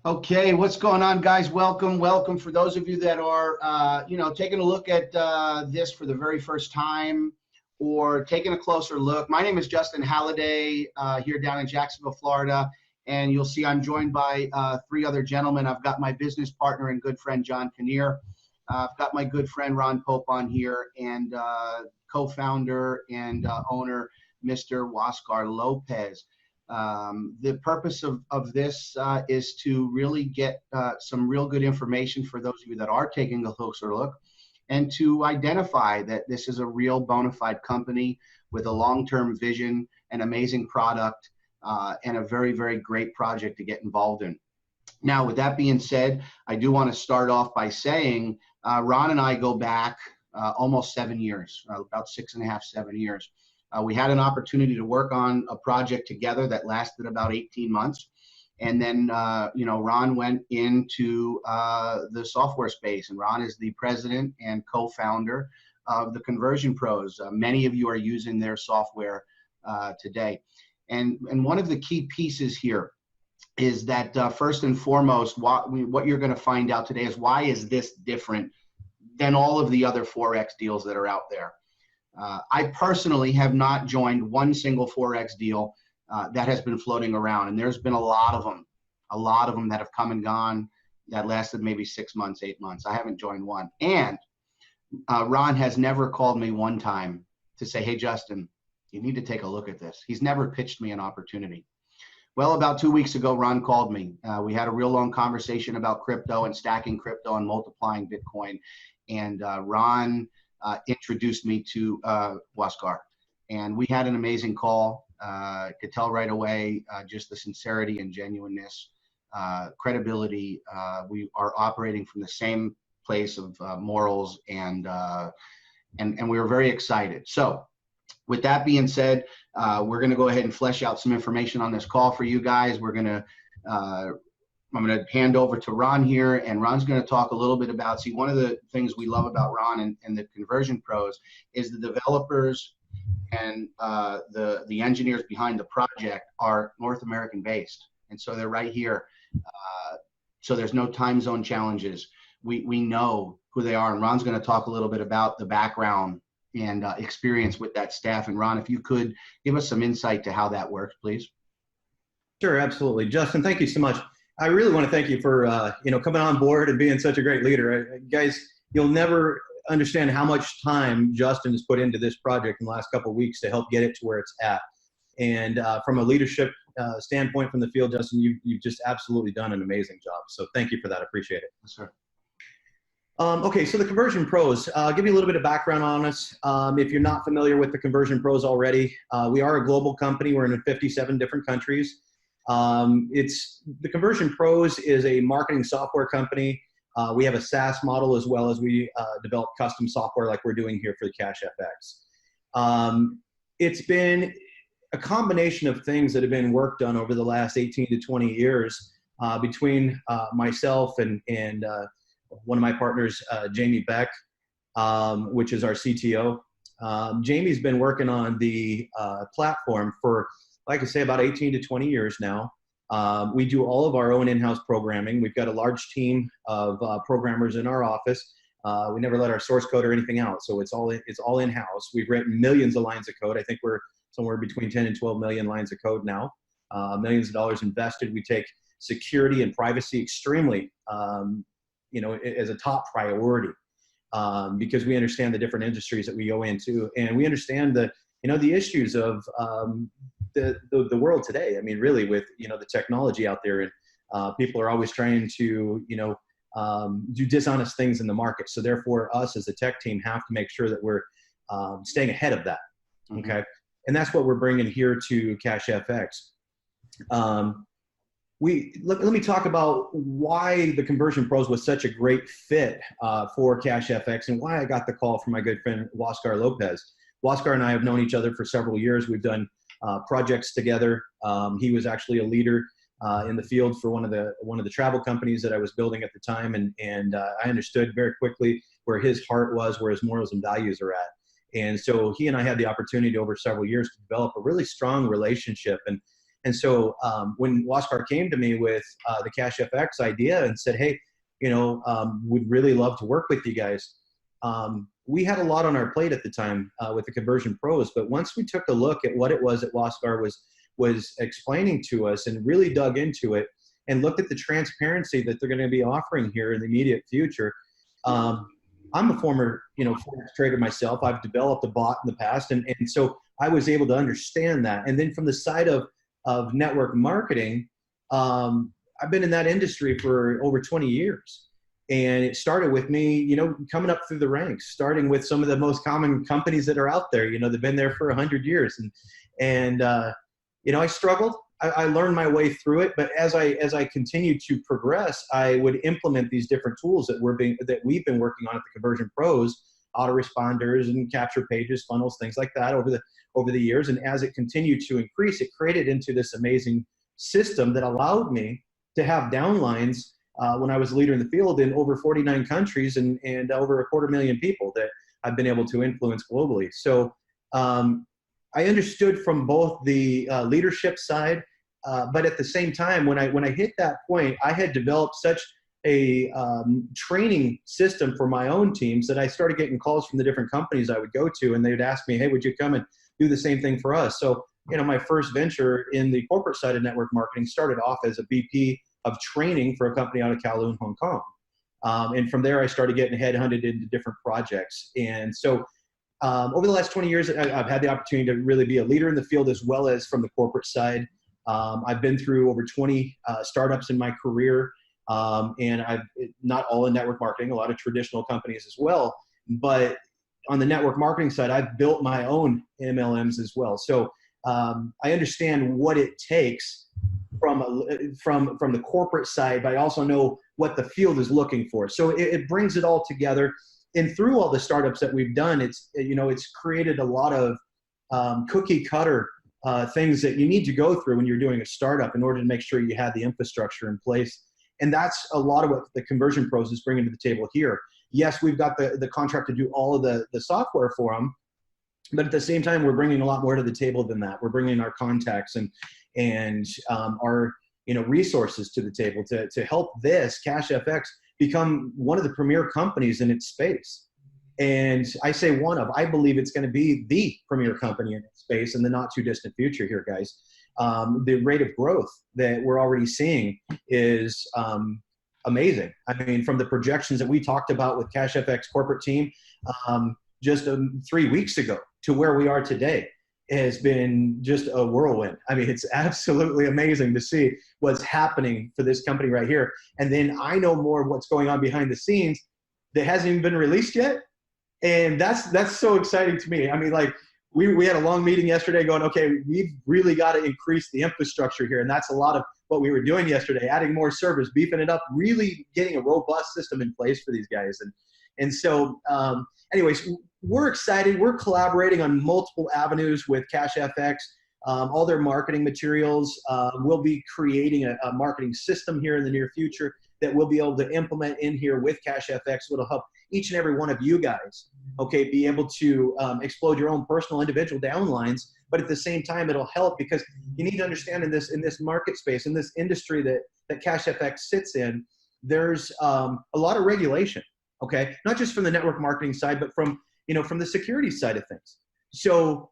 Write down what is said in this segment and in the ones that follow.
Okay, what's going on, guys? Welcome. For those of you that are, taking a look at this for the very first time or taking a closer look, my name is Justin Halliday here down in Jacksonville, Florida, and you'll see I'm joined by three other gentlemen. I've got my business partner and good friend, John Kinnear. I've got my good friend, Ron Pope, on here, and co-founder and owner, Mr. Huascar Lopez. The purpose of this is to really get some real good information for those of you that are taking a closer look, and to identify that this is a real bona fide company with a long-term vision, an amazing product, and a very, very great project to get involved in. Now, with that being said, I do want to start off by saying Ron and I go back almost 7 years, about 6.5, 7 years. We had an opportunity to work on a project together that lasted about 18 months. And then, Ron went into the software space, and Ron is the president and co-founder of the Conversion Pros. Many of you are using their software today. And one of the key pieces here is that first and foremost, what you're going to find out today is why is this different than all of the other Forex deals that are out there. I personally have not joined one single Forex deal that has been floating around, and there's been a lot of them that have come and gone that lasted maybe 6 months, 8 months. I haven't joined one. And Ron has never called me one time to say, hey, Justin, you need to take a look at this. He's never pitched me an opportunity. Well, about 2 weeks ago, Ron called me. We had a real long conversation about crypto and stacking crypto and multiplying Bitcoin. And Ron introduced me to Huascar, and we had an amazing call. Could tell right away just the sincerity and genuineness, credibility. We are operating from the same place of morals, and we were very excited. So with that being said, we're going to go ahead and flesh out some information on this call for you guys. I'm going to hand over to Ron here, and Ron's going to talk a little bit about, one of the things we love about Ron and the Conversion Pros is the developers and the engineers behind the project are North American based. And so they're right here. So there's no time zone challenges. We know who they are, and Ron's going to talk a little bit about the background and experience with that staff. And Ron, if you could give us some insight to how that works, please. Sure, absolutely. Justin, thank you so much. I really want to thank you for coming on board and being such a great leader. Guys, you'll never understand how much time Justin has put into this project in the last couple of weeks to help get it to where it's at. And from a leadership standpoint from the field, Justin, you've just absolutely done an amazing job. So thank you for that. I appreciate it. Yes, sir. Okay, so the Conversion Pros, I'll give you a little bit of background on us. If you're not familiar with the Conversion Pros already, we are a global company. We're in 57 different countries. The Conversion Pros is a marketing software company. We have a SaaS model, as well as we develop custom software like we're doing here for the CashFX. It's been a combination of things that have been worked on over the last 18 to 20 years between myself and one of my partners, Jamie Beck, which is our CTO. Jamie's been working on the platform for, like I say, about 18 to 20 years now. We do all of our own in-house programming. We've got a large team of programmers in our office. We never let our source code or anything out, so it's all in-house. We've written millions of lines of code. I think we're somewhere between 10 and 12 million lines of code now. Millions of dollars invested. We take security and privacy extremely, as a top priority, because we understand the different industries that we go into, and we understand the issues of the world today. I mean, really, with the technology out there, and people are always trying to do dishonest things in the market. So therefore, us as a tech team have to make sure that we're staying ahead of that. Mm-hmm. Okay, and that's what we're bringing here to CashFX. Let me talk about why the Conversion Pros was such a great fit for CashFX, and why I got the call from my good friend Huascar Lopez. Huascar and I have known each other for several years. We've done projects together. He was actually a leader in the field for one of the travel companies that I was building at the time, and I understood very quickly where his heart was, where his morals and values are at. And so he and I had the opportunity over several years to develop a really strong relationship. And And so when Waskar came to me with the Cash FX idea and said, hey, we'd really love to work with you guys. We had a lot on our plate at the time with the Conversion Pros, but once we took a look at what it was that Waskar was explaining to us and really dug into it and looked at the transparency that they're going to be offering here in the immediate future. I'm a former, Forex trader myself. I've developed a bot in the past. And so I was able to understand that. And then from the side of network marketing, I've been in that industry for over 20 years. And it started with me, coming up through the ranks, starting with some of the most common companies that are out there. They've been there for 100 years. And I struggled. I learned my way through it, but as I continued to progress, I would implement these different tools that we've been working on at the Conversion Pros, autoresponders and capture pages, funnels, things like that over the years. And as it continued to increase, it created into this amazing system that allowed me to have downlines when I was a leader in the field in over 49 countries and over 250,000 people that I've been able to influence globally. So I understood from both the leadership side, but at the same time, when I hit that point, I had developed such a training system for my own teams that I started getting calls from the different companies I would go to, and they would ask me, hey, would you come and do the same thing for us? So, my first venture in the corporate side of network marketing started off as a VP of training for a company out of Kowloon, Hong Kong. And from there, I started getting headhunted into different projects. And so over the last 20 years, I've had the opportunity to really be a leader in the field as well as from the corporate side. I've been through over 20 startups in my career, and I've not all in network marketing, a lot of traditional companies as well. But on the network marketing side, I've built my own MLMs as well. So I understand what it takes from the corporate side, but I also know what the field is looking for. So it brings it all together. And through all the startups that we've done, it's created a lot of cookie cutter things that you need to go through when you're doing a startup in order to make sure you have the infrastructure in place. And that's a lot of what the Conversion Pros is bringing to the table here. Yes, we've got the contract to do all of the software for them, but at the same time, we're bringing a lot more to the table than that. We're bringing our contacts and our resources to the table to help this Cash FX become one of the premier companies in its space. And I say I believe it's going to be the premier company in its space in the not too distant future here, guys. The rate of growth that we're already seeing is amazing. I mean, from the projections that we talked about with Cash FX corporate team just 3 weeks ago to where we are today has been just a whirlwind. I mean, it's absolutely amazing to see what's happening for this company right here. And then I know more of what's going on behind the scenes that hasn't even been released yet. And that's so exciting to me. I mean, like we had a long meeting yesterday going, okay, we've really got to increase the infrastructure here. And that's a lot of what we were doing yesterday, adding more servers, beefing it up, really getting a robust system in place for these guys. And so anyways, we're excited. We're collaborating on multiple avenues with Cash FX. All their marketing materials. We'll be creating a marketing system here in the near future that we'll be able to implement in here with Cash FX. It'll help each and every one of you guys, okay, be able to explode your own personal individual downlines. But at the same time, it'll help because you need to understand in this market space, in this industry that Cash FX sits in, there's a lot of regulation, okay? Not just from the network marketing side, but from the security side of things. So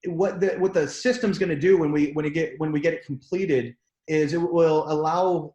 what the system's going to do when we get it completed is it will allow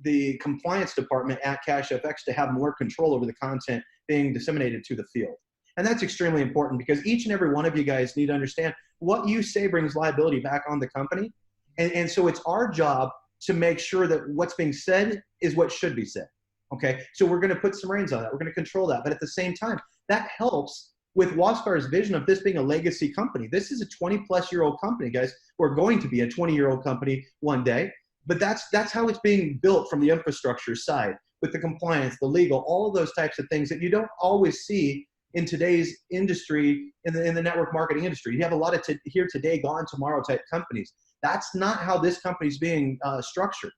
the compliance department at Cash FX to have more control over the content being disseminated to the field. And that's extremely important because each and every one of you guys need to understand what you say brings liability back on the company. And so it's our job to make sure that what's being said is what should be said. Okay, so we're going to put some reins on that. We're going to control that. But at the same time, that helps with Waskar's vision of this being a legacy company. This is a 20-plus-year-old company, guys. We're going to be a 20-year-old company one day. But that's how it's being built from the infrastructure side with the compliance, the legal, all of those types of things that you don't always see in today's industry, in the network marketing industry. You have a lot of here today, gone tomorrow type companies. That's not how this company's being structured,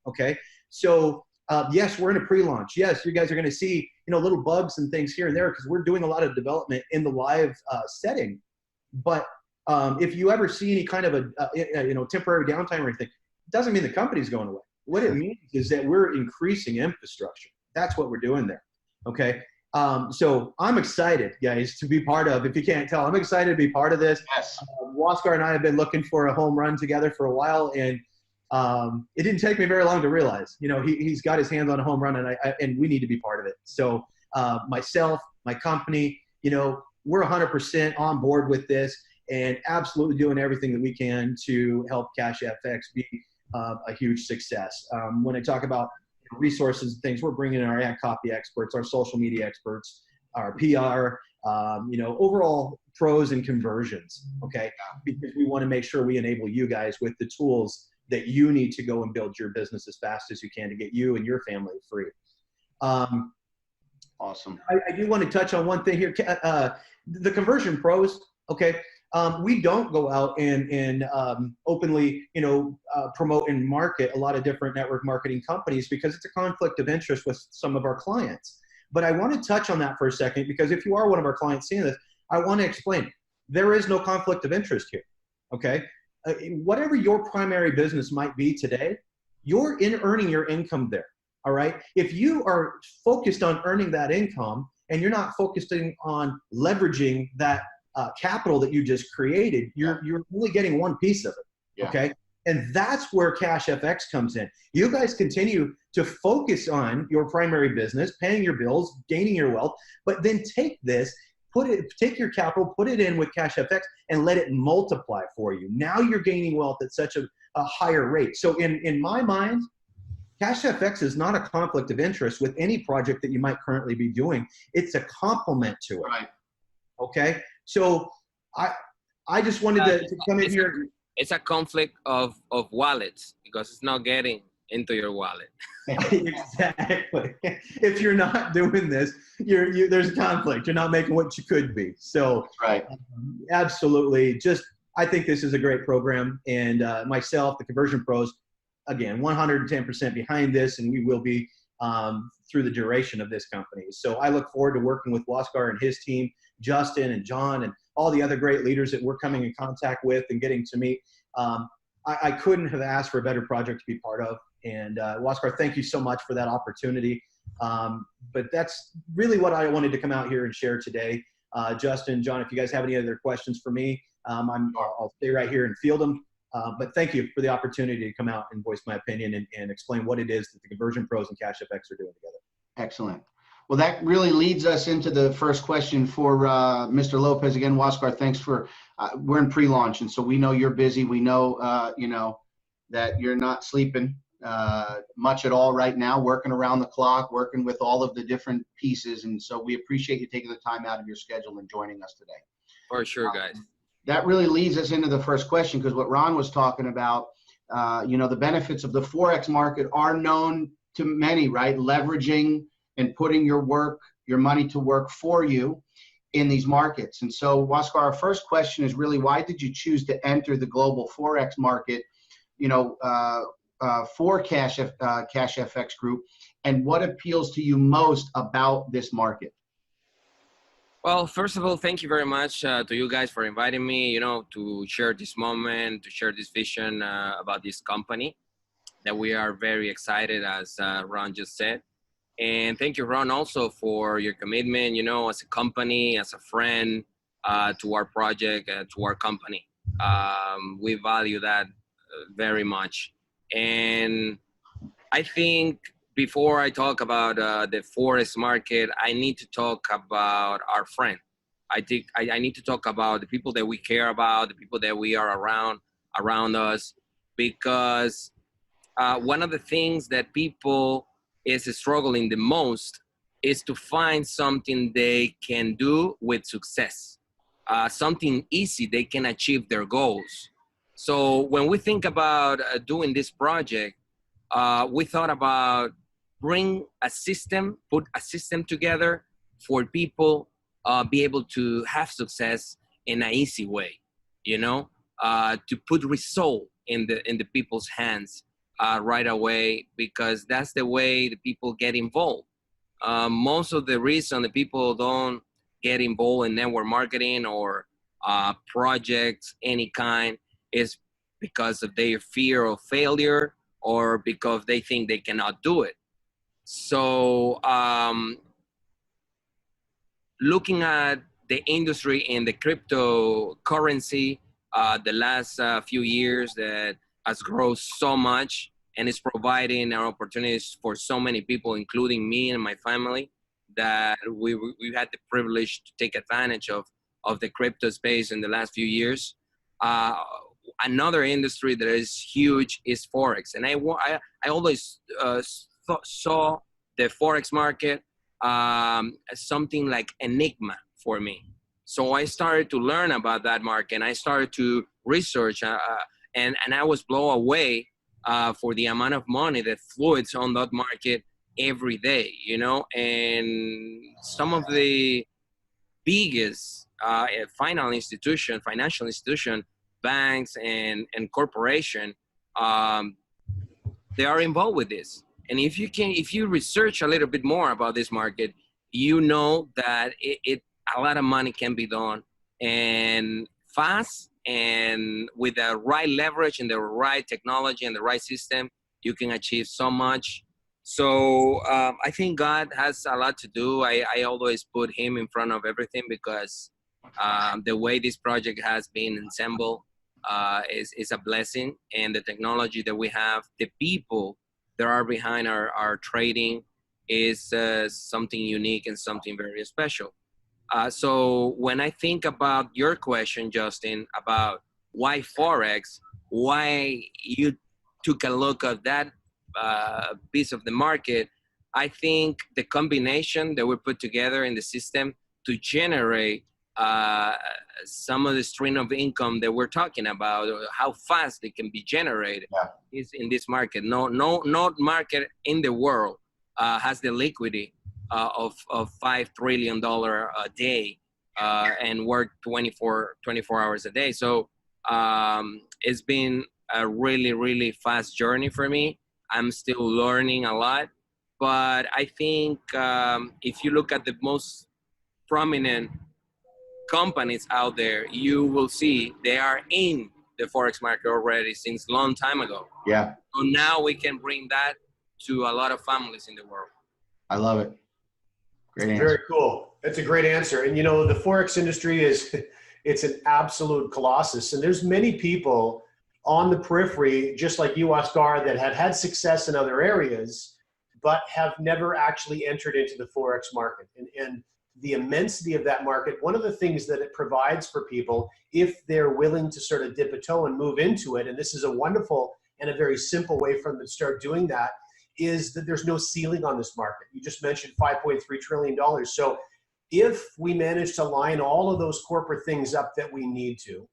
okay? So yes, we're in a pre-launch. Yes, you guys are going to see little bugs and things here and there because we're doing a lot of development in the live setting. But If you ever see any kind of a temporary downtime or anything, it doesn't mean the company's going away. What it means is that we're increasing infrastructure. That's what we're doing there. Okay. So I'm excited, guys, to be part of. If you can't tell, I'm excited to be part of this. Yes. Waskar and I have been looking for a home run together for a while, and it didn't take me very long to realize, he's got his hands on a home run, and we need to be part of it. So myself, my company, we're 100% on board with this and absolutely doing everything that we can to help CashFX be a huge success. When I talk about resources and things, we're bringing in our ad copy experts, our social media experts, our PR, overall pros and conversions, okay? Because we want to make sure we enable you guys with the tools that you need to go and build your business as fast as you can to get you and your family free. Awesome. I do want to touch on one thing here. The conversion pros, okay? We don't go out and openly, promote and market a lot of different network marketing companies because it's a conflict of interest with some of our clients. But I want to touch on that for a second, because if you are one of our clients seeing this, I want to explain there is no conflict of interest here. Okay. Whatever your primary business might be today, you're earning your income there. All right. If you are focused on earning that income and you're not focusing on leveraging that capital that you just created, you're only getting one piece of it. Yeah. Okay. And that's where CashFX comes in. You guys continue to focus on your primary business, paying your bills, gaining your wealth, but then take this, take your capital, put it in with CashFX and let it multiply for you. Now you're gaining wealth at such a higher rate. So in my mind, CashFX is not a conflict of interest with any project that you might currently be doing. It's a complement to it. Right. Okay. So I just wanted to come in here. It's a conflict of wallets because it's not getting into your wallet. Exactly. If you're not doing this, there's conflict. You're not making what you could be. So right. Absolutely. I think this is a great program, and myself, the Conversion Pros, again, 110% behind this, and we will be through the duration of this company. So I look forward to working with Waskar and his team, Justin and John, and all the other great leaders that we're coming in contact with and getting to meet. I couldn't have asked for a better project to be part of. And Waskar, thank you so much for that opportunity. But that's really what I wanted to come out here and share today. Justin, John, if you guys have any other questions for me, I'll stay right here and field them. But thank you for the opportunity to come out and voice my opinion and explain what it is that the Conversion Pros and CashFX are doing together. Excellent. Well, that really leads us into the first question for Mr. Lopez. Again, Waskar, thanks for, we're in pre-launch, and so we know you're busy. We know, that you're not sleeping much at all right now, working around the clock, working with all of the different pieces. And so we appreciate you taking the time out of your schedule and joining us today. For sure, guys. That really leads us into the first question, because what Ron was talking about, the benefits of the Forex market are known to many, right? Leveraging and putting your money to work for you in these markets. And so, Waskar, our first question is really, why did you choose to enter the global Forex market, for CashFX Group, and what appeals to you most about this market? Well, first of all, thank you very much to you guys for inviting me, to share this moment, to share this vision about this company that we are very excited, as Ron just said. And thank you, Ron, also for your commitment, as a company, as a friend, to our project, to our company. We value that very much. And I think before I talk about the Forex market, I need to talk about our friend. I think I need to talk about the people that we care about, the people that we are around us, because one of the things that people is struggling the most is to find something they can do with success, something easy they can achieve their goals. So when we think about doing this project, we thought about put a system together for people be able to have success in an easy way, to put result in the people's hands right away, because that's the way the people get involved. Most of the reason the people don't get involved in network marketing or projects, any kind, is because of their fear of failure or because they think they cannot do it. So looking at the industry and the cryptocurrency, the last few years that has grown so much and is providing opportunities for so many people, including me and my family, that we had the privilege to take advantage of the crypto space in the last few years. Another industry that is huge is Forex. And I always saw the Forex market as something like enigma for me. So I started to learn about that market, and I started to research, and I was blown away for the amount of money that fluids on that market every day, you know. And some of the biggest financial institution, banks and corporation, they are involved with this. And if you research a little bit more about this market, you know that a lot of money can be done, and fast, and with the right leverage and the right technology and the right system, you can achieve so much. So I think God has a lot to do. I always put him in front of everything, because the way this project has been assembled is a blessing. And the technology that we have, the people that are behind our trading, is something unique and something very special. So when I think about your question, Justin, about why Forex, why you took a look at that piece of the market, I think the combination that we put together in the system to generate some of the stream of income that we're talking about, or how fast it can be generated, is in this market. No market in the world has the liquidity of $5 trillion a day and work 24 hours a day. So it's been a really, really fast journey for me. I'm still learning a lot, but I think if you look at the most prominent companies out there, you will see they are in the Forex market already since a long time ago. Yeah. So now we can bring that to a lot of families in the world. I love it. Great answer. Very cool. That's a great answer. And you know, the Forex industry it's an absolute colossus. And there's many people on the periphery, just like you, Oscar, that have had success in other areas, but have never actually entered into the Forex market. And the immensity of that market, one of the things that it provides for people, if they're willing to sort of dip a toe and move into it, and this is a wonderful and a very simple way for them to start doing that, is that there's no ceiling on this market. You just mentioned $5.3 trillion. So if we manage to line all of those corporate things up that we need to,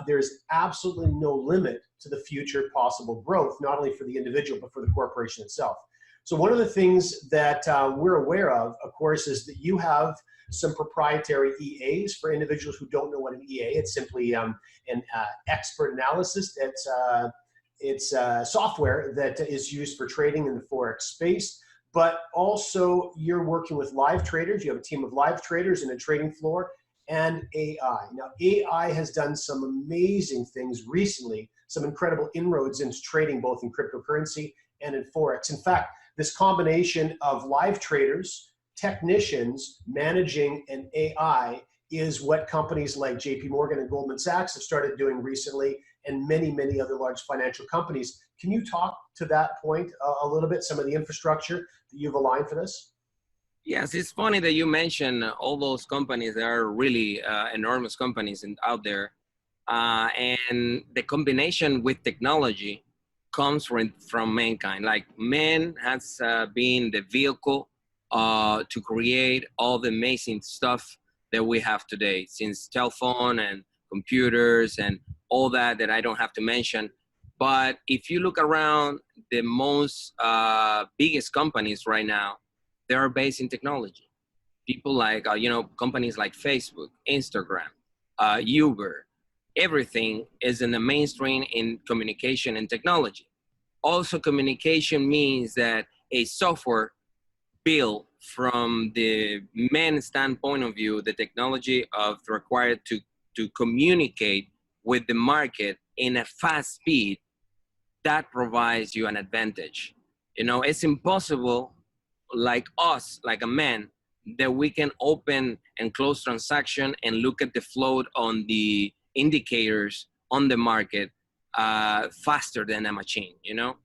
there's absolutely no limit to the future possible growth, not only for the individual, but for the corporation itself. So one of the things that we're aware of course, is that you have some proprietary EAs for individuals who don't know what an EA. It's simply an expert analysis. It's software that is used for trading in the Forex space, but also you're working with live traders. You have a team of live traders in a trading floor, and AI. Now, AI has done some amazing things recently, some incredible inroads into trading, both in cryptocurrency and in Forex. In fact, this combination of live traders, technicians, managing an AI is what companies like JP Morgan and Goldman Sachs have started doing recently, and many, many other large financial companies. Can you talk to that point a little bit, some of the infrastructure that you've aligned for this? Yes, it's funny that you mentioned all those companies that are really enormous companies out there. And the combination with technology comes from mankind. Like man has been the vehicle to create all the amazing stuff that we have today, since telephone and computers and all that I don't have to mention. But if you look around, the most biggest companies right now, they are based in technology. People like, companies like Facebook, Instagram, Uber, everything is in the mainstream in communication and technology. Also, communication means that a software built from the man standpoint of view, the technology of required to to communicate with the market in a fast speed, that provides you an advantage. You know, it's impossible like us, like a man, that we can open and close transaction and look at the float on the indicators on the market faster than a machine, you know?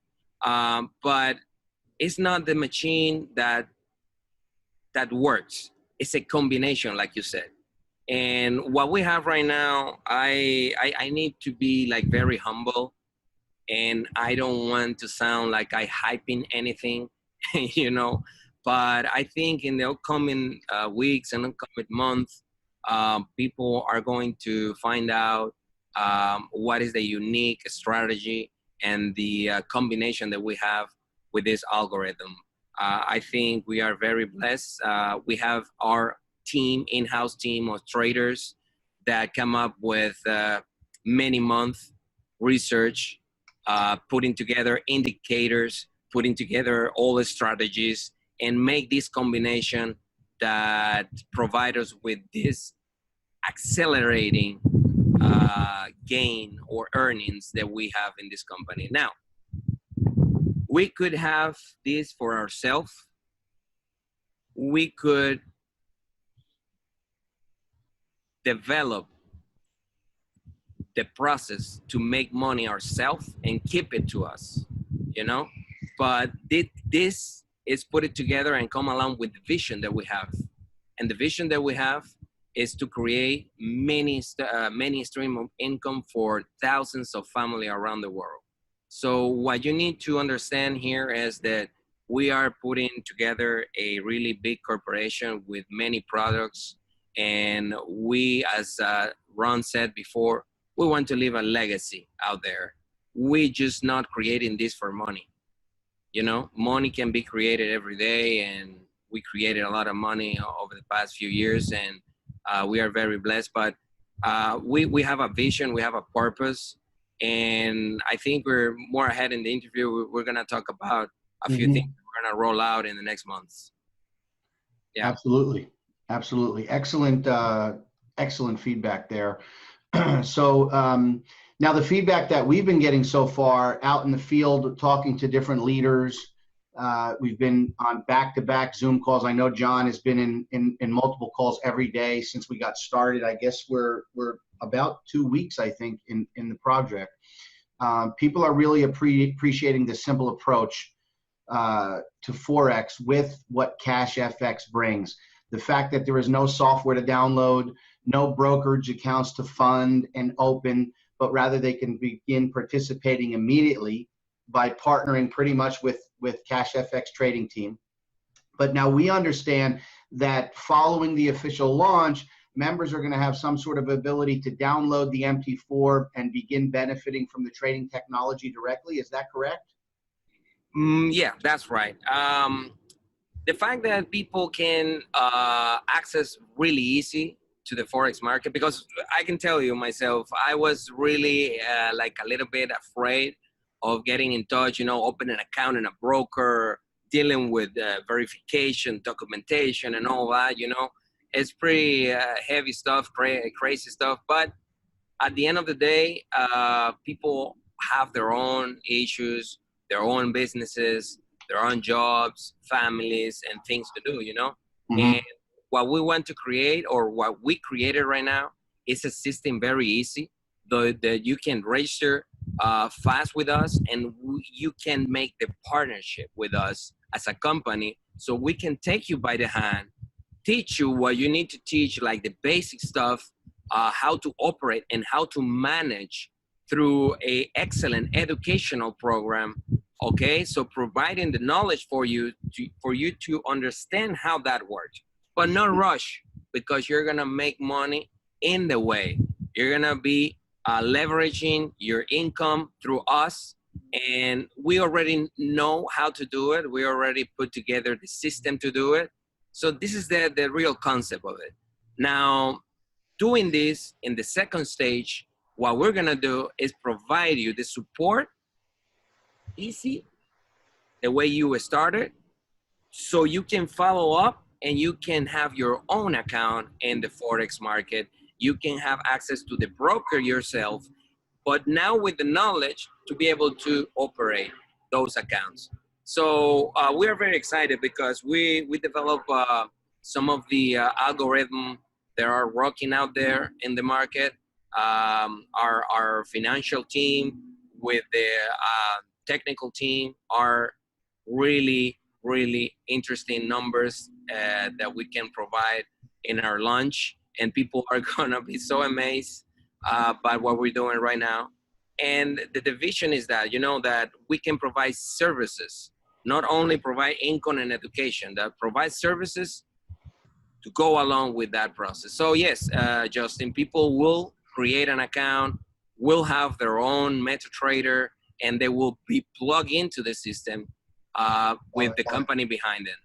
But it's not the machine that works. It's a combination, like you said. And what we have right now, I need to be like very humble, and I don't want to sound like I hyping anything, you know. But I think in the upcoming weeks and upcoming months, people are going to find out what is the unique strategy and the combination that we have with this algorithm. I think we are very blessed. We have our team, in-house team of traders that come up with many month research, putting together indicators, putting together all the strategies, and make this combination that provide us with this accelerating gain or earnings that we have in this company. Now, we could have this for ourselves. We could develop the process to make money ourselves and keep it to us, you know? But this is put it together and come along with the vision that we have. And the vision that we have is to create many streams of income for thousands of families around the world. So what you need to understand here is that we are putting together a really big corporation with many products. And we, as Ron said before, we want to leave a legacy out there. We just not creating this for money. You know, money can be created every day, and we created a lot of money over the past few years, and we are very blessed. But we have a vision, we have a purpose, and I think we're more ahead in the interview. We're gonna talk about a few things we're gonna roll out in the next months. Yeah, absolutely, absolutely, excellent, excellent feedback there. So now the feedback that we've been getting so far out in the field, talking to different leaders, we've been on back-to-back Zoom calls. I know John has been in multiple calls every day since we got started. I guess we're about 2 weeks, I think, in the project. People are really appreciating the simple approach to Forex with what Cash FX brings. The fact that there is no software to download, no brokerage accounts to fund and open, but rather they can begin participating immediately by partnering pretty much with Cash FX trading team. But now we understand that following the official launch, members are going to have some sort of ability to download the MT4 and begin benefiting from the trading technology directly. Is that correct? Yeah, that's right. The fact that people can access really easy to the Forex market, because I can tell you myself, I was really like a little bit afraid of getting in touch, you know, opening an account in a broker, dealing with verification, documentation, and all that, you know. It's pretty heavy stuff, crazy stuff. But at the end of the day, people have their own issues, their own businesses, their own jobs, families, and things to do, you know. And what we want to create, or what we created right now, is a system very easy, that you can register fast with us, and you can make the partnership with us as a company, so we can take you by the hand, teach you what you need to teach, like the basic stuff, how to operate and how to manage through a excellent educational program. Okay, so providing the knowledge for you to understand how that works, but not rush, because you're gonna make money in the way. You're gonna be leveraging your income through us, and we already know how to do it. We already put together the system to do it. So this is the real concept of it. Now, doing this in the second stage, what we're gonna do is provide you the support easy, the way you started, so you can follow up and you can have your own account in the Forex market. you can have access to the broker yourself, but now with the knowledge to be able to operate those accounts. So we are very excited because we develop some of the algorithm that are working out there in the market. Our financial team with the technical team are really, really interesting numbers that we can provide in our launch, and people are gonna be so amazed by what we're doing right now. And the division is that, you know, that we can provide services, not only provide income and education, that provide services to go along with that process. So yes, Justin, people will create an account, will have their own MetaTrader, and they will be plugged into the system with the company behind them.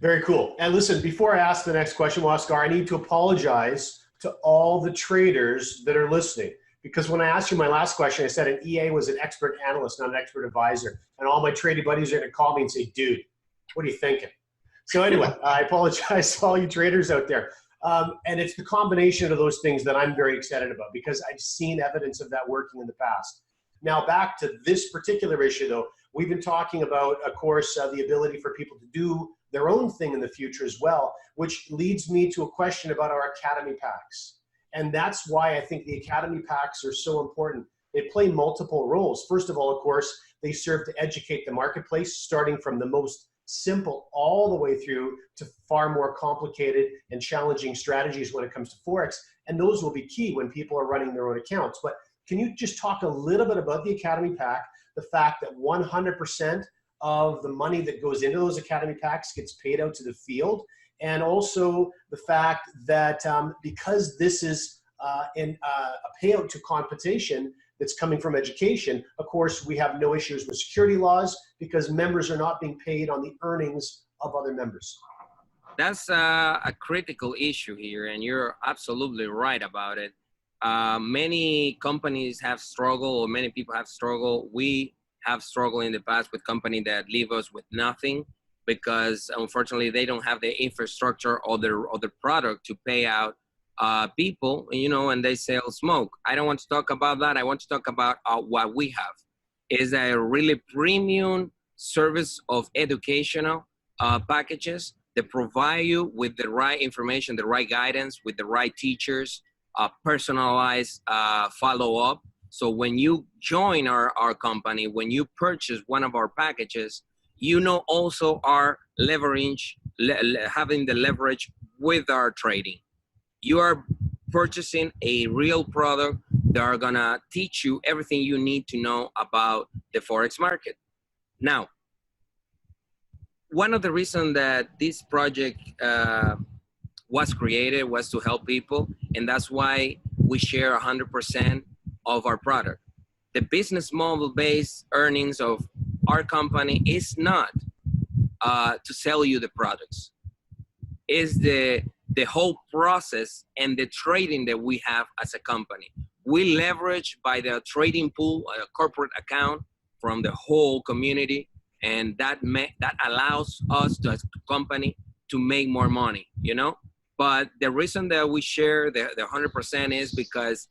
Very cool. And listen, before I ask the next question, Oscar, I need to apologize to all the traders that are listening. Because when I asked you my last question, I said an EA was an expert analyst, not an expert advisor. And all my trading buddies are going to call me and say, dude, what are you thinking? So anyway, I apologize to all you traders out there. And it's the combination of those things that I'm very excited about because I've seen evidence of that working in the past. Now back to this particular issue though, we've been talking about, of course, the ability for people to do their own thing in the future as well, which leads me to a question about our Academy packs. And that's why I think the Academy packs are so important. They play multiple roles. First of all, of course, they serve to educate the marketplace, starting from the most simple all the way through to far more complicated and challenging strategies when it comes to Forex. And those will be key when people are running their own accounts. But can you just talk a little bit about the Academy pack, the fact that 100% of the money that goes into those Academy packs gets paid out to the field, and also the fact that because this is a payout to compensation that's coming from education, of course, we have no issues with security laws because members are not being paid on the earnings of other members. That's a critical issue here, and you're absolutely right about it. Many companies have struggled, or many people have struggled. We have struggled in the past with companies that leave us with nothing because unfortunately they don't have the infrastructure or the product to pay out people, you know, and they sell smoke. I don't want to talk about that. I want to talk about what we have is a really premium service of educational packages that provide you with the right information, the right guidance, with the right teachers, personalized follow-up. So when you join our company, when you purchase one of our packages, you know also our leverage, having the leverage with our trading. You are purchasing a real product that are gonna teach you everything you need to know about the Forex market. Now, one of the reasons that this project was created was to help people, and that's why we share 100% of our product. The business model based earnings of our company is not to sell you the products. It's the whole process and the trading that we have as a company. We leverage by the trading pool, a corporate account from the whole community, and that allows us as a company to make more money, you know? But the reason that we share the 100% is because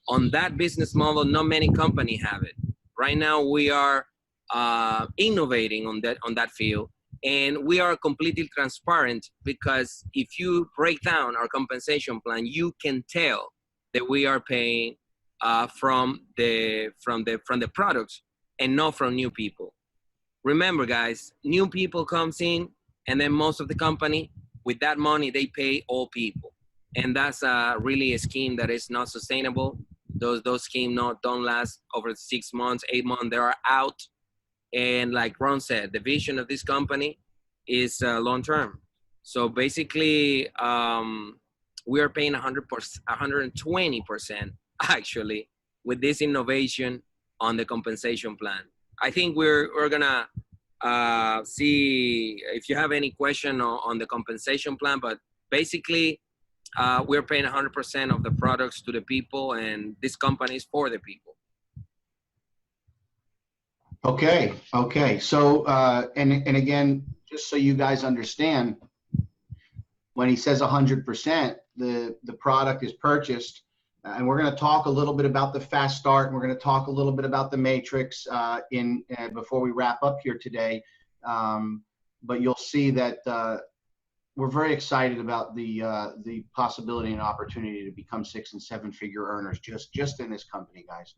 on that business model, not many companies have it. Right now, we are innovating on that field, and we are completely transparent because if you break down our compensation plan, you can tell that we are paying from the products and not from new people. Remember, guys, new people comes in, and then most of the company with that money they pay all people, and that's really a scheme that is not sustainable. Those schemes don't last over 6 months, 8 months. They are out. And like Ron said, the vision of this company is long term. So basically, we are paying 120% actually with this innovation on the compensation plan. I think we're gonna see if you have any question on the compensation plan, but basically, we're paying 100% of the products to the people, and this company is for the people. Okay. So, and again, just so you guys understand, when he says 100%, the product is purchased. And we're going to talk a little bit about the fast start, and we're going to talk a little bit about the matrix before we wrap up here today. But you'll see that we're very excited about the possibility and opportunity to become 6- and 7-figure earners just in this company, guys.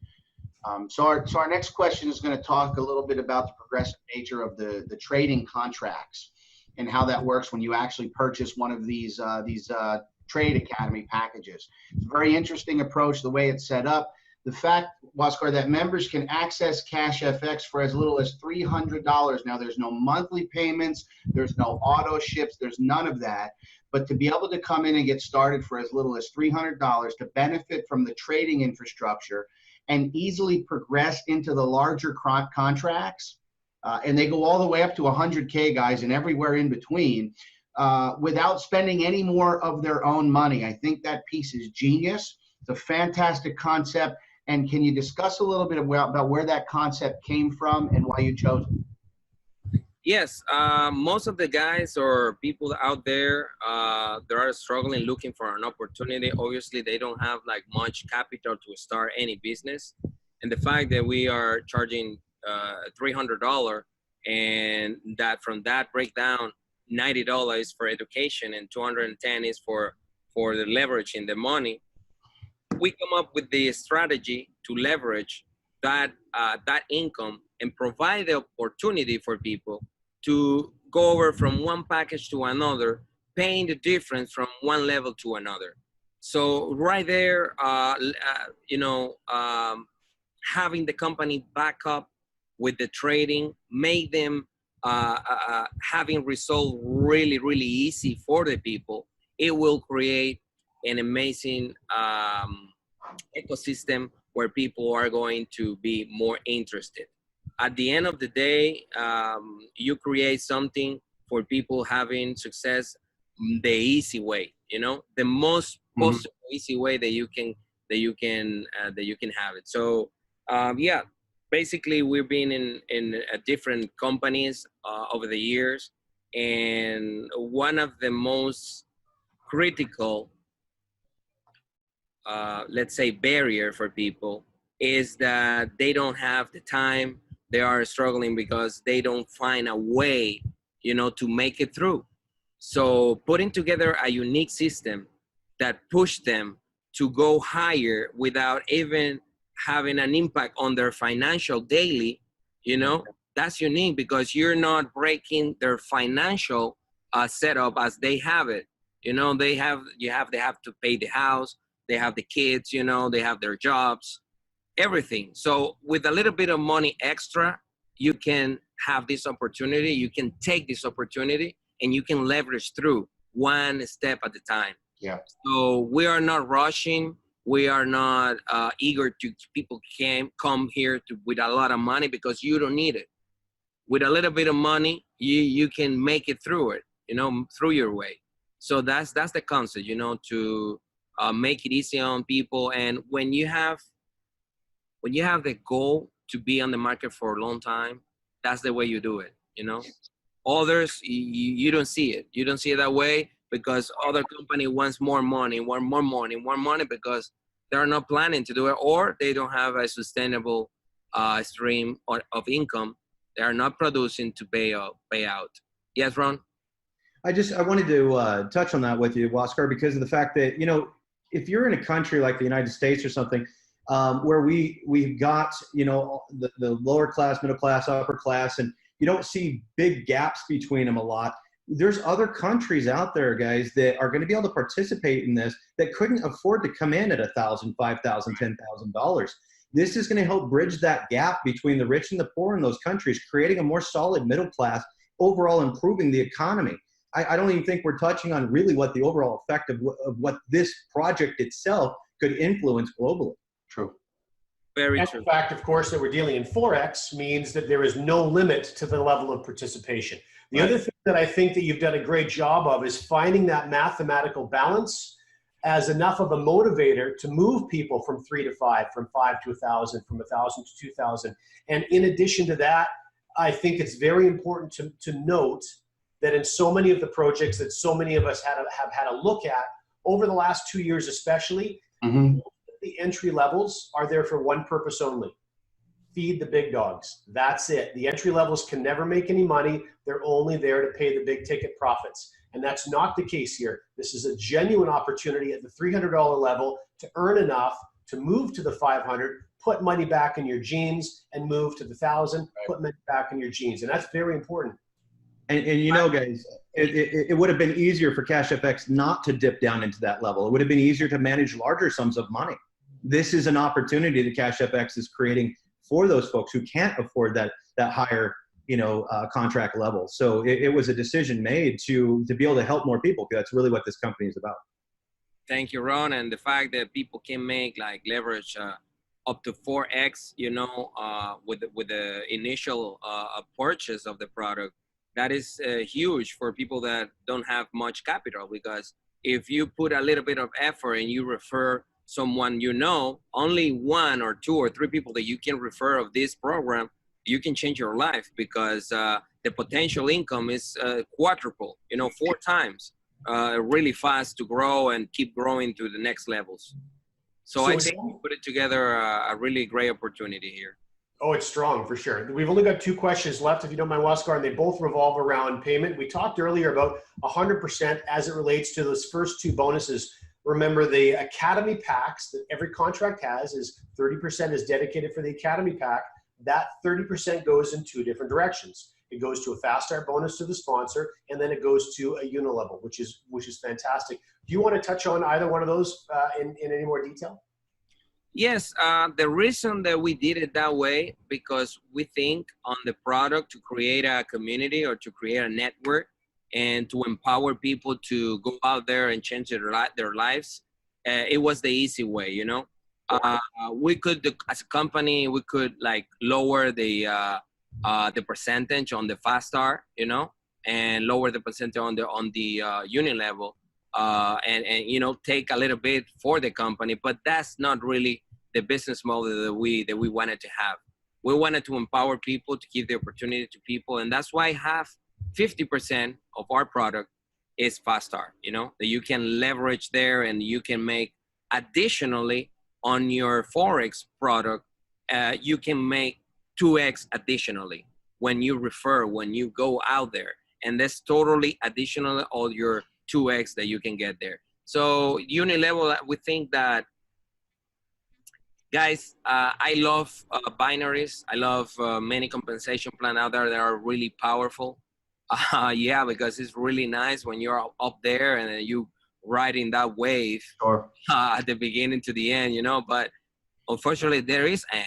So our next question is going to talk a little bit about the progressive nature of the trading contracts and how that works when you actually purchase one of these Trade Academy packages. It's a very interesting approach, the way it's set up. The fact, Waskar, that members can access Cash FX for as little as $300. Now, there's no monthly payments, there's no auto ships, there's none of that. But to be able to come in and get started for as little as $300 to benefit from the trading infrastructure and easily progress into the larger contracts, and they go all the way up to 100K, guys, and everywhere in between, without spending any more of their own money. I think that piece is genius. It's a fantastic concept. And can you discuss a little bit about where that concept came from and why you chose it? Yes, most of the guys or people out there, they are struggling, looking for an opportunity. Obviously, they don't have like much capital to start any business. And the fact that we are charging $300 and that from that breakdown, $90 for education and $210 is for the leverage in the money. We come up with the strategy to leverage that income and provide the opportunity for people to go over from one package to another, paying the difference from one level to another. So right there, having the company back up with the trading, make them having result really, really easy for the people. It will create an amazing ecosystem where people are going to be more interested. At the end of the day, you create something for people having success the easy way. The most possible easy way that you can have it. So yeah, basically we've been in different companies over the years, and one of the most critical let's say barrier for people is that they don't have the time. They are struggling because they don't find a way, to make it through. So putting together a unique system that pushed them to go higher without even having an impact on their financial daily, that's unique because you're not breaking their financial setup as they have it. They have to pay the house, they have the kids, they have their jobs, everything. So with a little bit of money extra, you can have this opportunity, you can take this opportunity, and you can leverage through one step at a time. Yeah. So we are not rushing. We are not eager to people come here with a lot of money because you don't need it. With a little bit of money, you can make it through it, through your way. So that's the concept, to make it easy on people. And when you have the goal to be on the market for a long time, that's the way you do it. Others, you don't see it. You don't see it that way because other company wants more money because they're not planning to do it, or they don't have a sustainable stream of income. They are not producing to pay out. Yes, Ron? I wanted to touch on that with you, Waskar, because of the fact that, if you're in a country like the United States or something, where we've got, the lower class, middle class, upper class, and you don't see big gaps between them a lot. There's other countries out there, guys, that are going to be able to participate in this that couldn't afford to come in at $1,000, $5,000, $10,000. This is going to help bridge that gap between the rich and the poor in those countries, creating a more solid middle class, overall improving the economy. I don't even think we're touching on really what the overall effect of what this project itself could influence globally. True. Very And true. the fact, of course, that we're dealing in Forex means that there is no limit to the level of participation. The other thing that I think that you've done a great job of is finding that mathematical balance as enough of a motivator to move people from 3 to 5, from 5 to 1,000, from 1,000 to 2,000. And in addition to that, I think it's very important to note that in so many of the projects that so many of us have had a look at, over the last 2 years especially, the entry levels are there for one purpose only: feed the big dogs. That's it. The entry levels can never make any money. They're only there to pay the big ticket profits. And that's not the case here. This is a genuine opportunity at the $300 level to earn enough to move to the 500, put money back in your jeans, and move to the 1,000, put money back in your jeans. And that's very important. And you know, guys, it would have been easier for CashFX not to dip down into that level. It would have been easier to manage larger sums of money. This is an opportunity that CashFX is creating for those folks who can't afford that higher, contract level. So it was a decision made to be able to help more people. That's really what this company is about. Thank you, Ron. And the fact that people can make like leverage up to 4x, with the initial purchase of the product, that is huge for people that don't have much capital. Because if you put a little bit of effort and you refer someone, only 1 or 2 or 3 people that you can refer of this program, you can change your life, because the potential income is quadruple, 4 times, really fast to grow and keep growing to the next levels. So I think we put it together a really great opportunity here. Oh, it's strong for sure. We've only got 2 questions left, if you don't mind, Waskar, and they both revolve around payment. We talked earlier about 100% as it relates to those first 2 bonuses. Remember, the Academy packs that every contract has is 30% is dedicated for the Academy pack. That 30% goes in 2 different directions. It goes to a fast start bonus to the sponsor, and then it goes to a unilevel, which is fantastic. Do you want to touch on either one of those in any more detail? Yes, the reason that we did it that way, because we think on the product to create a community or to create a network and to empower people to go out there and change their lives. It was the easy way, we could, as a company, we could like lower the percentage on the fast start, and lower the percentage on the unit level, and take a little bit for the company, but that's not really the business model that we wanted to have. We wanted to empower people, to give the opportunity to people, and that's why 50% of our product is fast start, that you can leverage there, and you can make additionally on your Forex product, you can make 2x additionally when you refer, when you go out there, and that's totally additional all your 2x that you can get there. So unit level, we think that, guys, I love binaries. I love many compensation plan out there that are really powerful. Yeah, because it's really nice when you're up there and you riding that wave at the beginning to the end, but unfortunately there is an.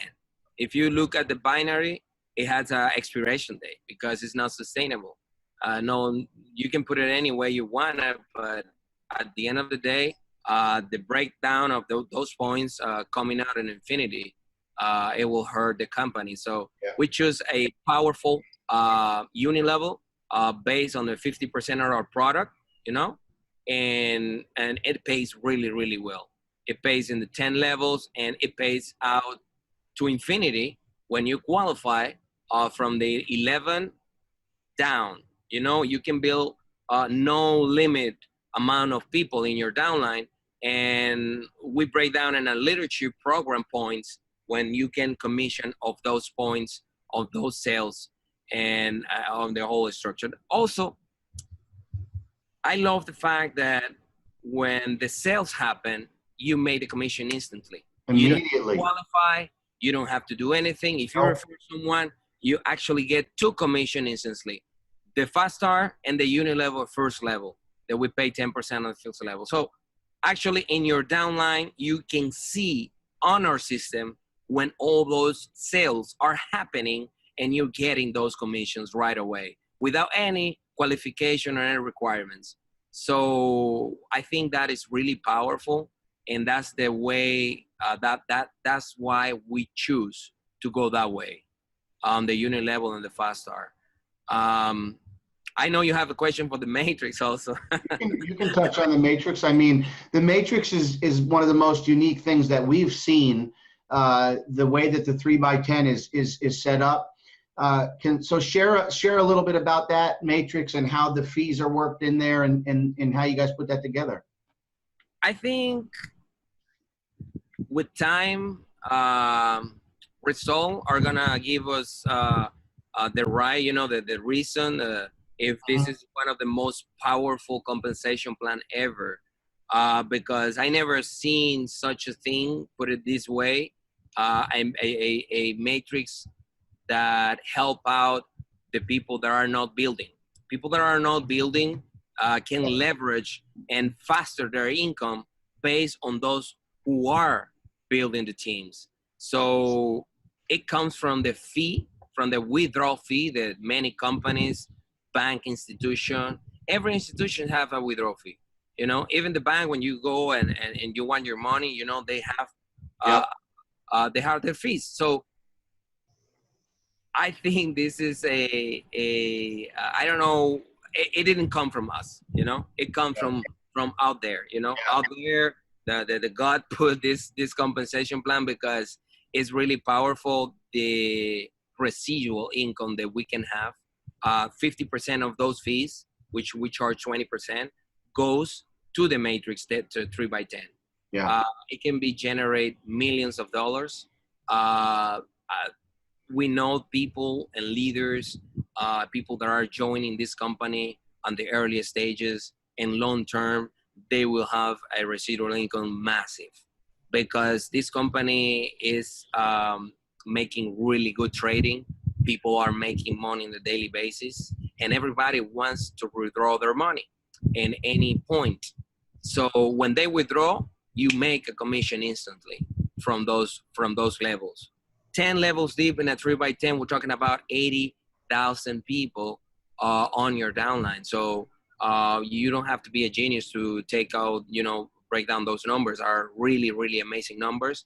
If you look at the binary, it has an expiration date because it's not sustainable. No, you can put it any way you want it, but at the end of the day, the breakdown of those points coming out in infinity, it will hurt the company. So we choose a powerful unit level based on the 50% of our product, and it pays really, really well. It pays in the 10 levels, and it pays out to infinity when you qualify from the 11 down. You can build no limit amount of people in your downline, and we break down in a literature program points when you can commission of those points of those sales and on the whole structure. Also, I love the fact that when the sales happen, you make the commission instantly. Immediately. You don't qualify. You don't have to do anything. If you refer someone, you actually get 2 commission instantly. The fast start and the unit level first level that we pay 10% on the first level. So actually in your downline, you can see on our system when all those sales are happening and you're getting those commissions right away without any qualification or any requirements. So I think that is really powerful, and that's the way that's why we choose to go that way on the unit level and the fast start. I know you have a question for the matrix also. You can touch on the matrix. I mean, the matrix is one of the most unique things that we've seen. The way that the 3x10 is set up. So share a little bit about that matrix and how the fees are worked in there, and how you guys put that together. I think with time, results are gonna give us the right, the reason if this is one of the most powerful compensation plan ever. Because I never seen such a thing, put it this way, a matrix that help out the people that are not building. People that are not building can leverage and faster their income based on those who are building the teams. So it comes from the fee, from the withdrawal fee that many companies, bank institution, every institution have a withdrawal fee. Even the bank, when you go and you want your money, they have their fees. So I think this is I don't know, it didn't come from us, it comes from out there, out there, the God put this compensation plan because it's really powerful. The residual income that we can have, 50% of those fees, which we charge 20%, goes to the matrix to 3x10. Yeah. It can be generate millions of dollars. We know people and leaders, people that are joining this company on the earliest stages, and long term, they will have a residual income massive because this company is making really good trading. People are making money on a daily basis, and everybody wants to withdraw their money in any point. So when they withdraw, you make a commission instantly from those levels. 10 levels deep in a 3x10, we're talking about 80,000 people on your downline. So you don't have to be a genius to take out, break down those numbers. Are really, really amazing numbers.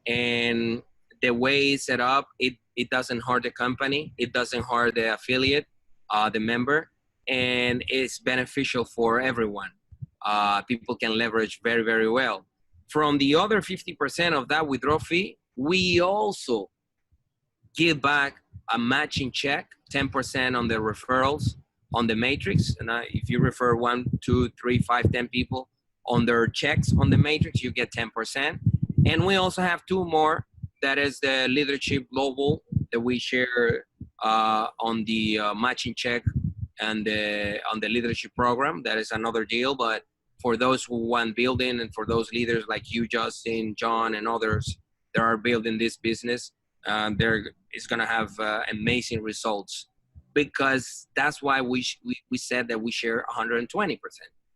And the way it's set up, it doesn't hurt the company. It doesn't hurt the affiliate, the member, and it's beneficial for everyone. People can leverage very, very well. From the other 50% of that withdrawal fee, we also give back a matching check, 10% on the referrals on the matrix. And if you refer 1, 2, 3, 5, 10 people on their checks on the matrix, you get 10%. And we also have 2 more. That is the leadership global that we share on the matching check and on the leadership program. That is another deal. But for those who want building, and for those leaders like you, Justin, John, and others that are building this business, it's going to have amazing results, because that's why we said that we share 120%,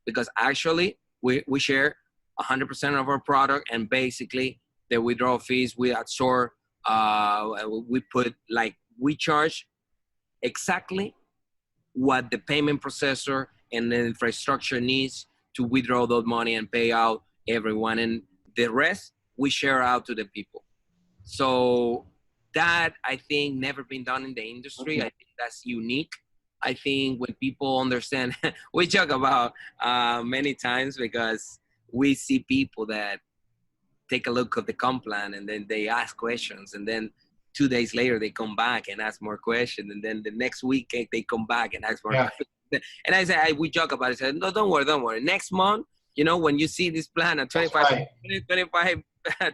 because actually we share 100% of our product, and basically the withdrawal fees we absorb, we charge exactly what the payment processor and the infrastructure needs to withdraw that money and pay out everyone, and the rest we share out to the people. So that, I think, never been done in the industry. I think that's unique. I think when people understand, we joke about many times, because we see people that take a look at the comp plan and then they ask questions, and then 2 days later they come back and ask more questions, and then the next week they come back and ask more questions. And I say, we joke about it. I said, no, don't worry. Next month, when you see this plan at 25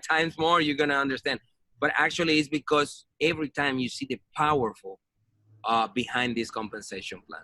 times more, you're going to understand. But actually, it's because every time you see the powerful behind this compensation plan.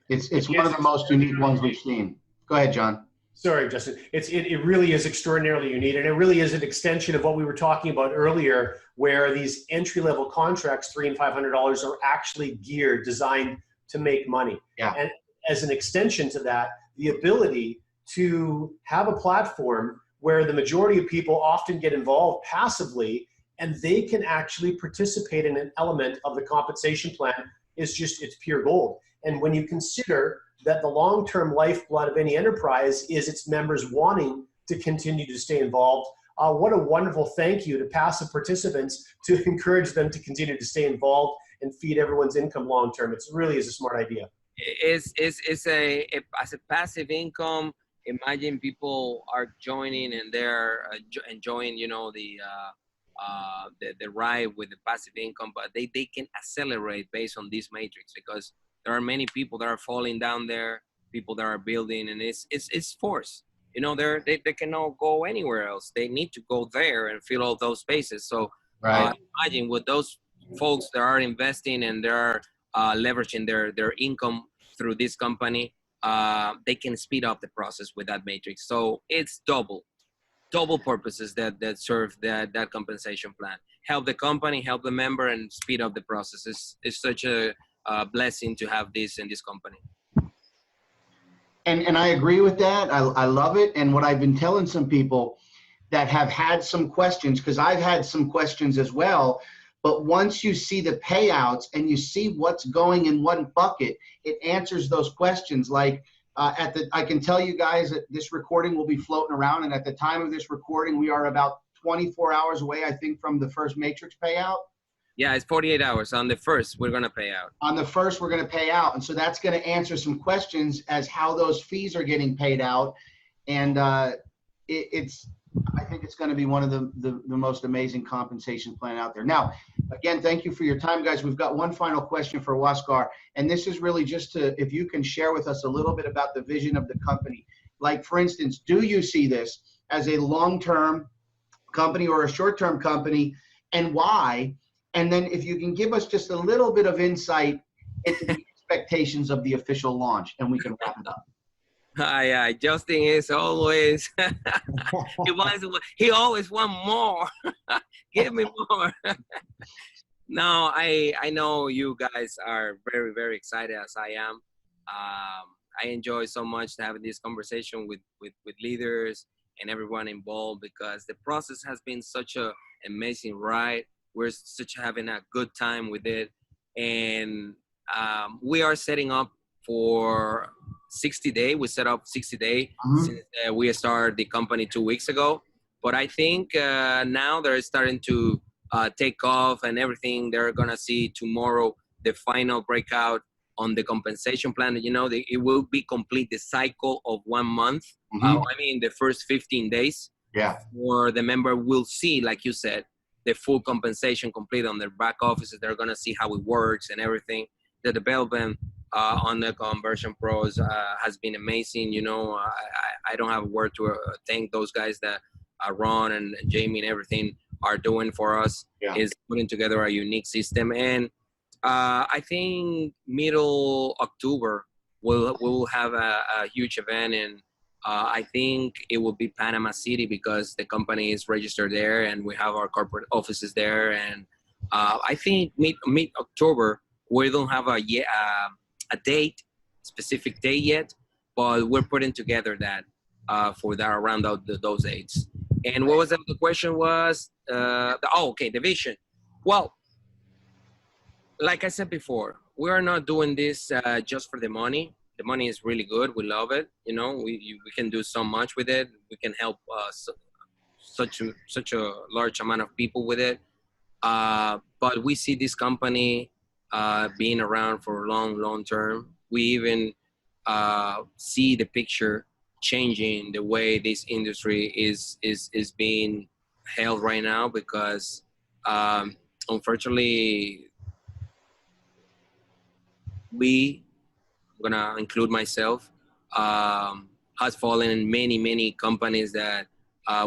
It's one of the most unique ones we've seen. Go ahead, John. Sorry, Justin. It really is extraordinarily unique, and it really is an extension of what we were talking about earlier, where these entry-level contracts, $300 and $500, are actually designed to make money. Yeah. And as an extension to that, the ability to have a platform where the majority of people often get involved passively, and they can actually participate in an element of the compensation plan, it's pure gold. And when you consider that the long-term lifeblood of any enterprise is its members wanting to continue to stay involved, what a wonderful thank you to passive participants to encourage them to continue to stay involved and feed everyone's income long-term. It really is a smart idea. It's as a passive income. Imagine people are joining and they're enjoying, the ride with the passive income, but they can accelerate based on this matrix, because there are many people that are falling down there, people that are building, and it's forced. you know, they cannot go anywhere else. They need to go there and fill all those spaces. So Right. imagine with those folks that are investing and they're leveraging their income through this company, they can speed up the process with that matrix. So it's double purposes that serve that compensation plan. Help the company, help the member, and speed up the process. It's such a blessing to have this in this company. And I agree with that. I love it. And what I've been telling some people that have had some questions, because I've had some questions as well, but once you see the payouts and you see what's going in one bucket, it answers those questions. Like I can tell you guys that this recording will be floating around, and at the time of this recording, we are about 24 hours away, I think, from the first matrix payout. Yeah, it's 48 hours. On the first, we're going to pay out. On the first, we're going to pay out. And so that's going to answer some questions as how those fees are getting paid out. And I think it's going to be one of the most amazing compensation plan out there. Now, again, thank you for your time, guys. We've got one final question for Oscar. And this is really just if you can share with us a little bit about the vision of the company. Like, for instance, do you see this as a long-term company or a short-term company, and why? And then if you can give us just a little bit of insight into the expectations of the official launch, and we can wrap it up. Yeah, Justin is always, he always want more. Give me more. No, I know you guys are very, very excited as I am. I enjoy so much having this conversation with leaders and everyone involved, because the process has been such an amazing ride. We're having a good time with it. And we are setting up for 60 days. We set up 60 days since we started the company 2 weeks ago. But I think now they're starting to take off and everything. They're going to see tomorrow the final breakout on the compensation plan. You know, it will be complete the cycle of 1 month. I mean, the first 15 days. Yeah. Where the member will see, like you said, the full compensation complete on their back offices. They're going to see how it works and everything. The development on the Conversion Pros has been amazing. You know, I don't have a word to thank those guys that Ron and Jamie and everything are doing for us. Yeah. Is putting together a unique system. And I think middle October we'll have a huge event, and I think it will be Panama City, because the company is registered there and we have our corporate offices there. And I think mid-October, we don't have a specific date yet, but we're putting together that for that around those dates. And what was the question was? The vision. Well, like I said before, we are not doing this just for the money. The money is really good. We love it. You know, we can do so much with it. We can help such a large amount of people with it. But we see this company being around for long term. We even see the picture changing the way this industry is being held right now, because unfortunately, I'm gonna include myself, has fallen in many companies that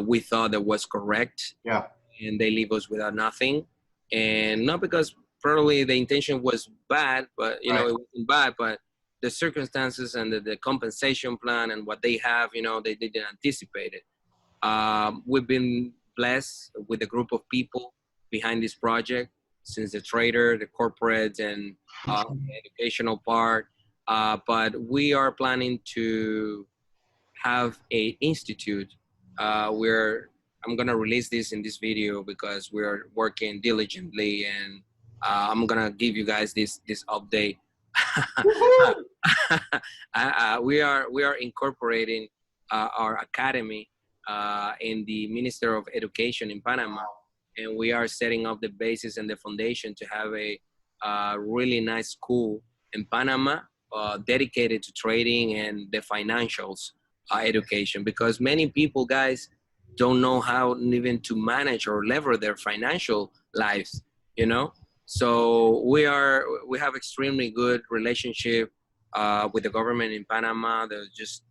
we thought that was correct. Yeah. And they leave us without nothing. And not because probably the intention was bad, but you know, it wasn't bad, but the circumstances and the compensation plan and what they have, you know, they didn't anticipate it. We've been blessed with a group of people behind this project, since the trader, the corporate, and the educational part. But we are planning to have an institute where I'm going to release this in this video, because we're working diligently, and I'm going to give you guys this update. We are incorporating our academy in the Minister of Education in Panama, and we are setting up the basis and the foundation to have a really nice school in Panama dedicated to trading and the financials education, because many people, guys, don't know how even to manage or lever their financial lives, you know. So we have extremely good relationship with the government in Panama. They're just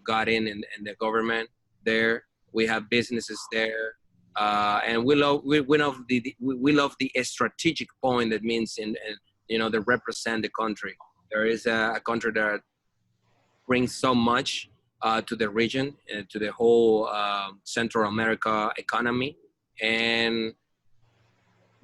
got in the government there. We have businesses there, and we love the strategic point that means that represent the country. There is a country that brings so much to the region and to the whole Central America economy, and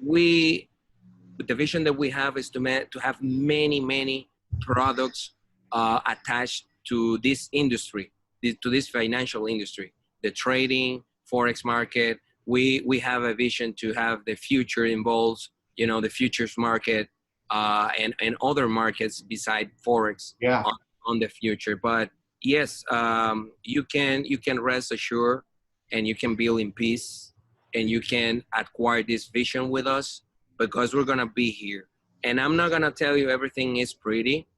the vision that we have is to have many products attached to this industry, to this financial industry, the trading, forex market. We have a vision to have the future involves, the futures market and other markets beside forex on the future. But yes, you can rest assured, and you can build in peace, and you can acquire this vision with us, because we're gonna be here. And I'm not gonna tell you everything is pretty.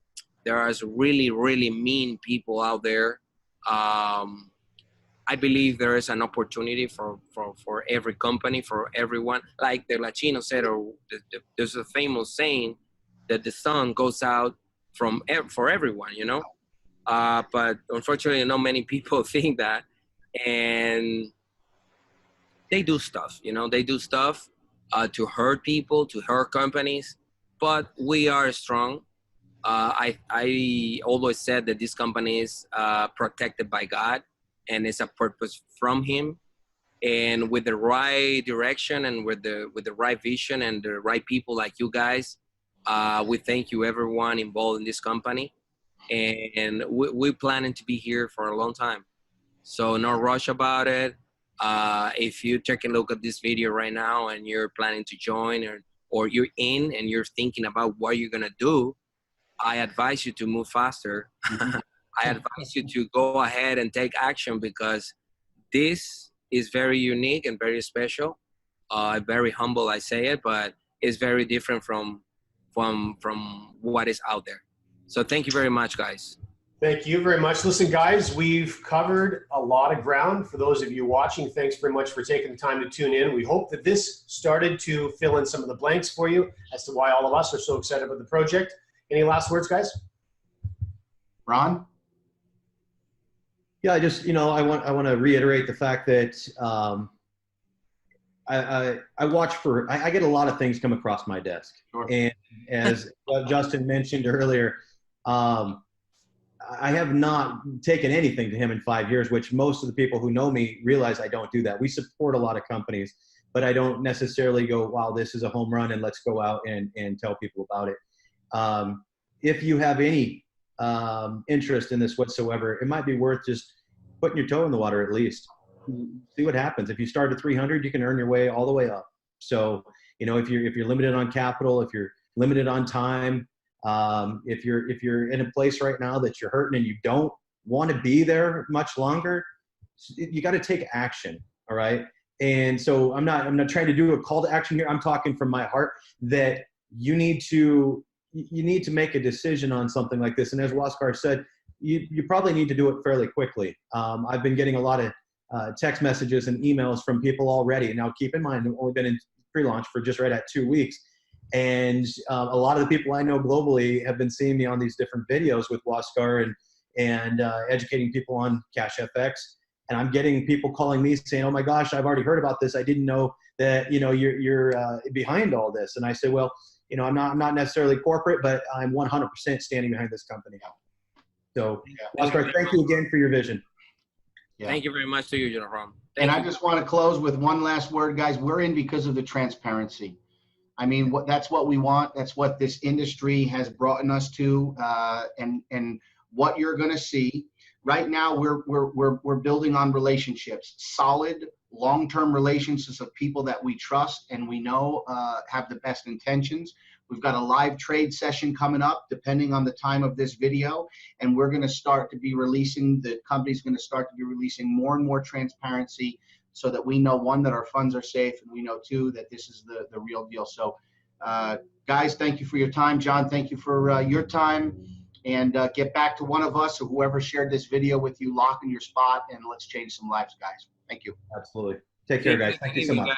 There are really mean people out there. I believe there is an opportunity for every company, for everyone. Like the Latino said, or there's a famous saying that the sun goes out for everyone, but unfortunately, not many people think that, and they do stuff, they do stuff to hurt people, to hurt companies, but we are strong. I always said that this company is protected by God, and it's a purpose from Him. And with the right direction, and with the right vision, and the right people like you guys, we thank you, everyone involved in this company. And we're planning to be here for a long time. So no rush about it. If you take a look at this video right now and you're planning to join, or you're in and you're thinking about what you're gonna do, I advise you to move faster. I advise you to go ahead and take action, because this is very unique and very special. Very humble, I say it, but it's very different from what is out there. So thank you very much, guys. Thank you very much. Listen, guys, we've covered a lot of ground. For those of you watching, thanks very much for taking the time to tune in. We hope that this started to fill in some of the blanks for you as to why all of us are so excited about the project. Any last words, guys? Ron? Yeah, I want to reiterate the fact that I watch I get a lot of things come across my desk. Sure. And as Justin mentioned earlier, I have not taken anything to him in 5 years, which most of the people who know me realize I don't do that. We support a lot of companies, but I don't necessarily go, wow, this is a home run and let's go out and tell people about it. If you have any interest in this whatsoever, it might be worth just putting your toe in the water at least. See what happens. If you start at 300, you can earn your way all the way up. So, if you're limited on capital, if you're limited on time, if you're in a place right now that you're hurting and you don't want to be there much longer, you got to take action. All right. And so I'm not trying to do a call to action here. I'm talking from my heart that you need to make a decision on something like this. And as Huascar said, you probably need to do it fairly quickly. I've been getting a lot of text messages and emails from people already. Now, keep in mind, I've only been in pre-launch for just right at 2 weeks. And a lot of the people I know globally have been seeing me on these different videos with Huascar and educating people on Cash FX. And I'm getting people calling me saying, oh my gosh, I've already heard about this. I didn't know that, you're behind all this. And I say, well, I'm not necessarily corporate, but I'm 100% standing behind this company. So, Huascar, thank you again for your vision. Yeah. Thank you very much to you, Jerome. And I just want to close with one last word, guys. We're in because of the transparency. I mean, that's what we want. That's what this industry has brought us to, and what you're going to see right now. We're building on relationships, solid, long-term relationships of people that we trust and we know have the best intentions. We've got a live trade session coming up, depending on the time of this video, and we're going to start to be releasing. The company's going to start to be releasing more and more transparency, so that we know, one, that our funds are safe, and we know, two, that this is the real deal. So guys, thank you for your time. John, thank you for your time, and get back to one of us or whoever shared this video with you, lock in your spot, and let's change some lives, guys. Thank you. Absolutely. Take care, guys. Thank you so much.